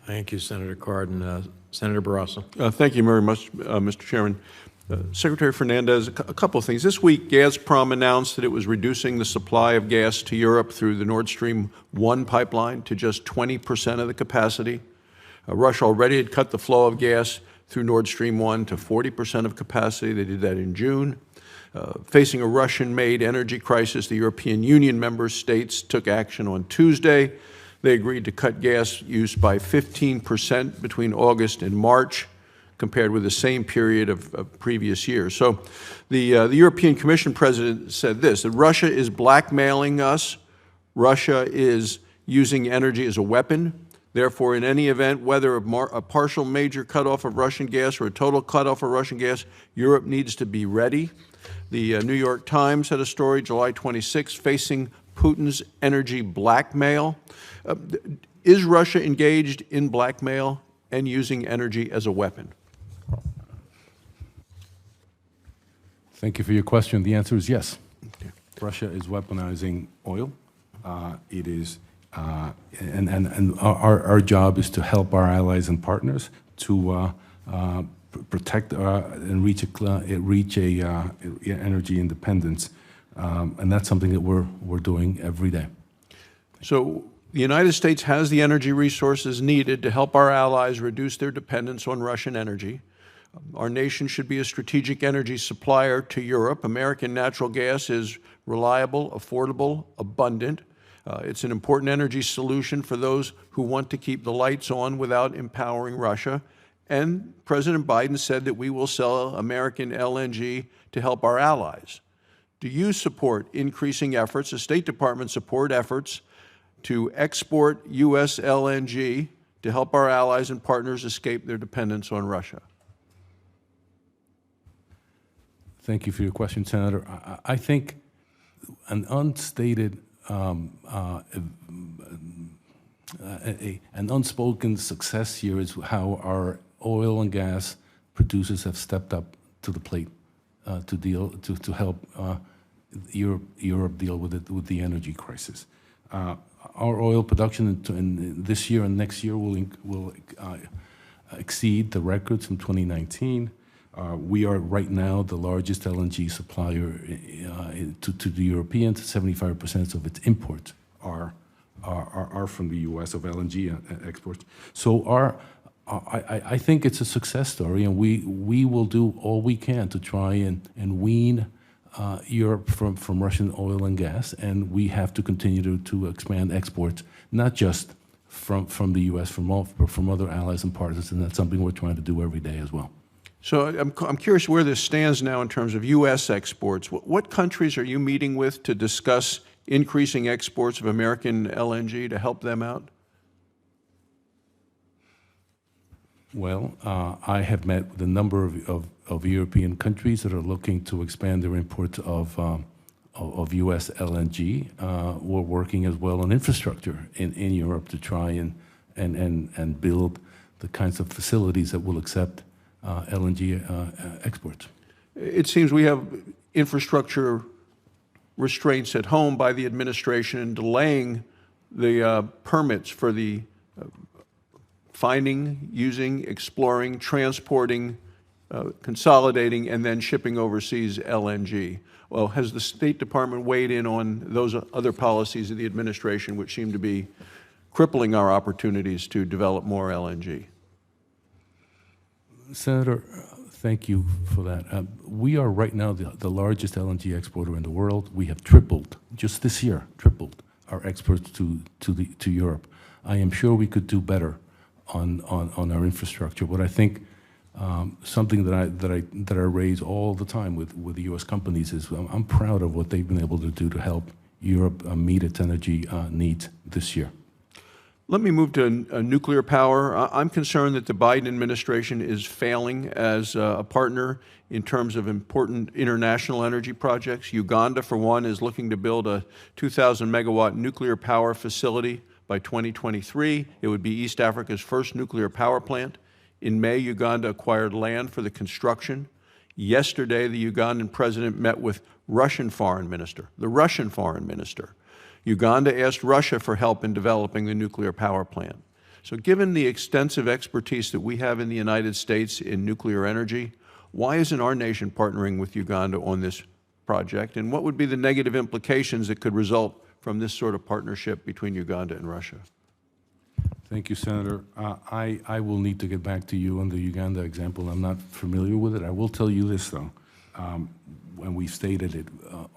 Thank you, Senator Cardin. Senator Barrasso. Thank you very much, Mr. Chairman. Secretary Fernandez, a couple of things. This week, Gazprom announced that it was reducing the supply of gas to Europe through the Nord Stream 1 pipeline to just 20% of the capacity. Russia already had cut the flow of gas through Nord Stream 1 to 40% of capacity. They did that in June. Facing a Russian-made energy crisis, the European Union member states took action on Tuesday. They agreed to cut gas use by 15% between August and March, compared with the same period of previous years. So the European Commission president said this, that Russia is blackmailing us. Russia is using energy as a weapon. Therefore, in any event, whether a partial major cutoff of Russian gas or a total cutoff of Russian gas, Europe needs to be ready. The New York Times had a story, July 26, facing Putin's energy blackmail. Is Russia engaged in blackmail and using energy as a weapon? Thank you for your question. The answer is yes. Okay. Russia is weaponizing oil. It is, and our job is to help our allies and partners to protect and reach energy independence, and that's something that we're doing every day. So the United States has the energy resources needed to help our allies reduce their dependence on Russian energy. Our nation should be a strategic energy supplier to Europe. American natural gas is reliable, affordable, abundant. It's an important energy solution for those who want to keep the lights on without empowering Russia. And President Biden said that we will sell American LNG to help our allies. Do you support increasing efforts, the State Department support efforts, to export U.S. LNG to help our allies and partners escape their dependence on Russia? Thank you for your question, Senator. I think an unstated, an unspoken success here is how our oil and gas producers have stepped up to the plate to help Europe deal with the energy crisis. Our oil production in this year and next year will exceed the records from 2019. We are right now the largest LNG supplier to the Europeans. 75% of its imports are from the U.S. of LNG exports. So I think it's a success story, and we will do all we can to try and wean Europe from Russian oil and gas, and we have to continue to expand exports, not just from the U.S., but from other allies and partners, and that's something we're trying to do every day as well. So I'm curious where this stands now in terms of U.S. exports. What countries are you meeting with to discuss increasing exports of American LNG to help them out? Well, I have met with a number of European countries that are looking to expand their imports of U.S. LNG. We're working as well on infrastructure in Europe to try and build the kinds of facilities that will accept LNG exports. It seems we have infrastructure restraints at home by the administration in delaying the permits for the finding, using, exploring, transporting, consolidating, and then shipping overseas LNG. Well, has the State Department weighed in on those other policies of the administration which seem to be crippling our opportunities to develop more LNG? Senator, thank you for that. We are right now the largest LNG exporter in the world. We have tripled, just this year, tripled our exports to Europe. I am sure we could do better on our infrastructure, but I think something that I raise all the time with the U.S. companies is I'm proud of what they've been able to do to help Europe meet its energy needs this year. Let me move to nuclear power. I'm concerned that the Biden administration is failing as a partner in terms of important international energy projects. Uganda, for one, is looking to build a 2,000 megawatt nuclear power facility by 2023. It would be East Africa's first nuclear power plant. In May, Uganda acquired land for the construction. Yesterday, the Ugandan president met with the Russian foreign minister. Uganda asked Russia for help in developing the nuclear power plant. So given the extensive expertise that we have in the United States in nuclear energy, why isn't our nation partnering with Uganda on this project? And what would be the negative implications that could result from this sort of partnership between Uganda and Russia? Thank you, Senator. I will need to get back to you on the Uganda example. I'm not familiar with it. I will tell you this, though, and we've stated it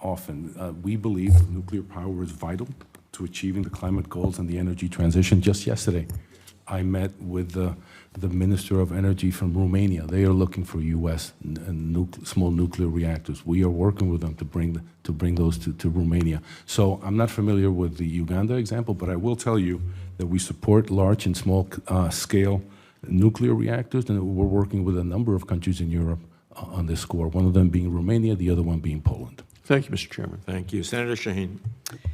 often. We believe nuclear power is vital to achieving the climate goals and the energy transition. Just yesterday, I met with the Minister of Energy from Romania. They are looking for U.S. Small nuclear reactors. We are working with them to bring those to Romania. So I'm not familiar with the Uganda example, but I will tell you that we support large and small scale nuclear reactors, and we're working with a number of countries in Europe on this score, one of them being Romania, the other one being Poland. Thank you, Mr. Chairman. Thank you. Senator Shaheen.